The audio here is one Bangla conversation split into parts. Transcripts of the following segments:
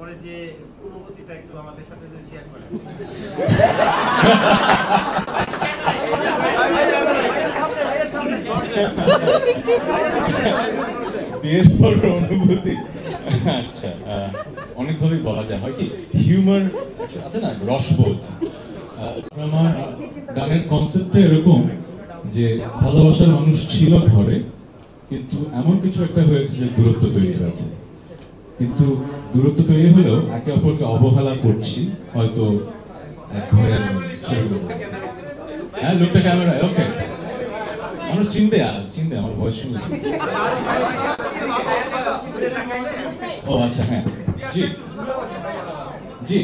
পরে যে অনুভূতিটা একটু আমাদের সাথে যদি শেয়ার করেন। বিয়ের পর অনুভূতি, আচ্ছা, অনেকভাবেই বলা যায়। হয় কি হিউমার আছে না, রসবোধ। আমার গানের কনসেপ্টটা এরকম যে ভালোবাসার মানুষ ছিল ঘরে, কিন্তু এমন কিছু একটা হয়েছে যে দূরত্ব তৈরি হয়েছে। কিন্তু দূরত্ব তৈরি হলেও একে অপরকে অবহেলা করছি হয়তো ঘরের হ্যাঁ, লোকটা ক্যামেরায়, ওকে, মানুষ চিনবে আমার ভয়েস শুনে। ও আচ্ছা, হ্যাঁ, জি জি,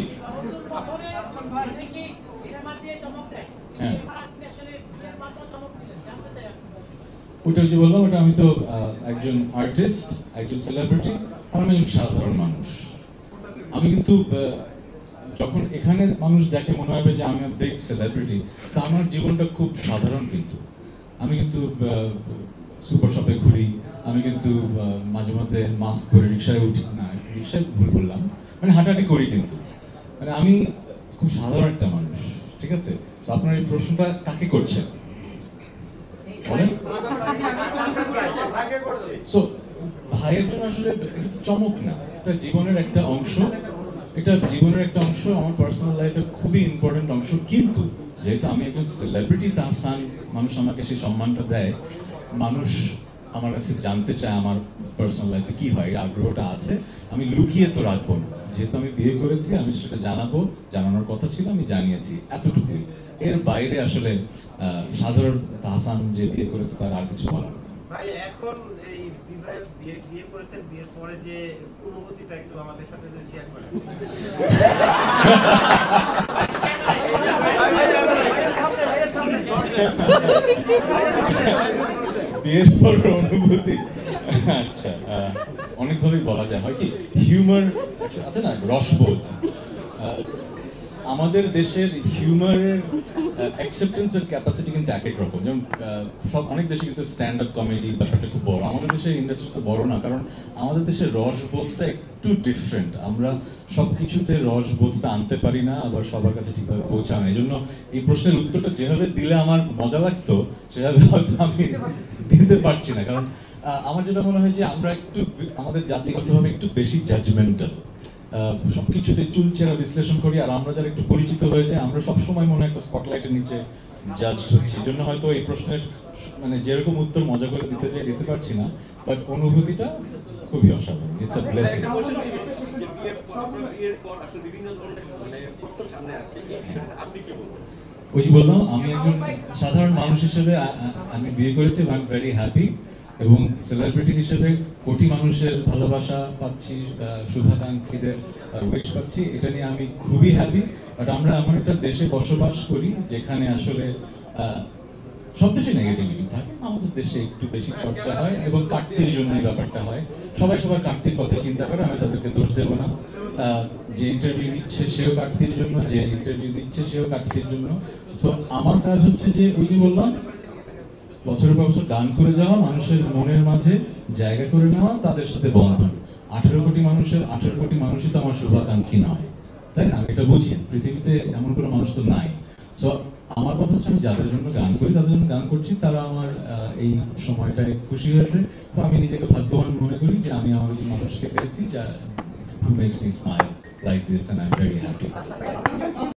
হ্যাঁ, ওটা যে বললাম, ওটা আমি তো একজন আর্টিস্ট, একজন সেলিব্রিটি, আমি একজন সাধারণ মানুষ। আমি কিন্তু যখন এখানে মানুষ দেখে মনে হবে যে আমি বিগ সেলিব্রিটি, তা আমার জীবনটা খুব সাধারণ। কিন্তু আমি কিন্তু সুপার শপে ঘুরি, আমি কিন্তু মাঝে মধ্যে মাস্ক পরে রিক্সায় উঠি, না রিক্সায় ভুল বললাম, মানে হাঁটাহাঁটি করি, কিন্তু মানে আমি খুব সাধারণ একটা মানুষ, ঠিক আছে? তো আপনার এই প্রশ্নটা কাকে করছেন বলেন? সো ভাইয়ের জন্য আসলে এটা চমক না, এটা জীবনের একটা অংশ, এটা জীবনের একটা অংশ, আমার পার্সোনাল লাইফে খুবই ইম্পর্টেন্ট অংশ। কিন্তু যেহেতু আমি একজন সেলিব্রিটি তাহসান, মানুষ আমাকে সেই সম্মানটা দেয়, মানুষ আমার কাছে জানতে চায় আমার পার্সোনাল লাইফে কি হয়, আগ্রহটা আছে, আমি লুকিয়ে তো রাখবো না। যেহেতু আমি বিয়ে করেছি, আমি সেটা জানাবো, জানানোর কথা ছিল, আমি জানিয়েছি, এতটুকুই। এর বাইরে আসলে সাধারণ তাহসান যে বিয়ে করেছে তার আর কিছু বলার। ভাই এখন এই বিয়ে করেছেন, বিয়ের পরে যে অনুভূতিটা একটু আমাদের সাথে যদি শেয়ার করেন। বিয়ের পর অনুভূতি, আচ্ছা, অনেকভাবেই বলা যায়। হয় কি হিউমার আছে না, রসবোধ। আমাদের দেশের হিউমারের অ্যাকসেপ্টেন্সের ক্যাপাসিটি কিন্তু এক এক রকম। যেমন অনেক দেশে কিন্তু স্ট্যান্ড আপ কমেডি ব্যাপারটা খুব বড়, আমাদের দেশের ইন্ডাস্ট্রি তো বড় না, কারণ আমাদের দেশের রসবোধটা একটু ডিফারেন্ট। আমরা সব কিছুতে রসবোধটা আনতে পারি না, আবার সবার কাছে ঠিকভাবে পৌঁছায় না। এই জন্য এই প্রশ্নের উত্তরটা যেভাবে দিলে আমার মজা লাগতো, সেভাবে হয়তো আমি দিতে পারছি না। কারণ আমার যেটা মনে হয় যে আমরা একটু আমাদের জাতিগতভাবে একটু বেশি জাজমেন্টাল, সবকিছুতে চুলচেরা বিশ্লেষণ করি। আর আমরা যারা একটু পরিচিত হয়ে যায়, আমরা সবসময় মনে হয় একটা স্পটলাইটের নিচে জাজড হচ্ছি। এই জন্য হয়তো এই প্রশ্নের মানে যেরকম উত্তর মজা করে দিতে চাই দিতে পারছি না, বাট অনুভূতিটা খুবই অসাধারণ। It's a blessing. ওই যে বললাম, আমি একজন সাধারণ মানুষ হিসেবে আমি বিয়ে করেছি, আই এম ভেরি হ্যাপি, এবং সেলিব্রিটি হিসেবে কোটি মানুষের ভালোবাসা পাচ্ছি, শুভাকাঙ্ক্ষীদের উইশ পাচ্ছি, এটা নিয়ে আমি খুবই হ্যাপি। বাট আমরা এমন একটা দেশে বসবাস করি যেখানে আসলে সব দেশে নেগেটিভিটি থাকে, আমাদের দেশে একটু বেশি চর্চা হয়, এবং কাটতির জন্য এই ব্যাপারটা হয়। সবাই সবার কাটতির কথা চিন্তা করে, আমি তাদেরকে দোষ দেবো না। যে ইন্টারভিউ নিচ্ছে সেও কাটতির জন্য, যে ইন্টারভিউ দিচ্ছে সেও কাটতির জন্য। সো আমার কাজ হচ্ছে যে ওই যে বললাম, বছরের পর বছর গান করে যাওয়া, মানুষের মনের মাঝে জায়গা করে নেওয়া, তাদের সাথে বন্ধন। 18 কোটি মানুষের 18 কোটি মানুষই তো আমার শুভাকাঙ্ক্ষী নয়, তাই না? আমি এটা বুঝি, পৃথিবীতে এমন কোনো মানুষ তো নাই। সো আমার কথা হচ্ছে, আমি যাদের জন্য গান করি, তাদের জন্য গান করছি, তারা আমার এই সময়টায় খুশি হয়েছে। তো আমি নিজেকে ভাগ্যবান মনে করি যে আমি আমার মানুষকে পেয়েছি, যা who makes me smile like this, and I'm very happy.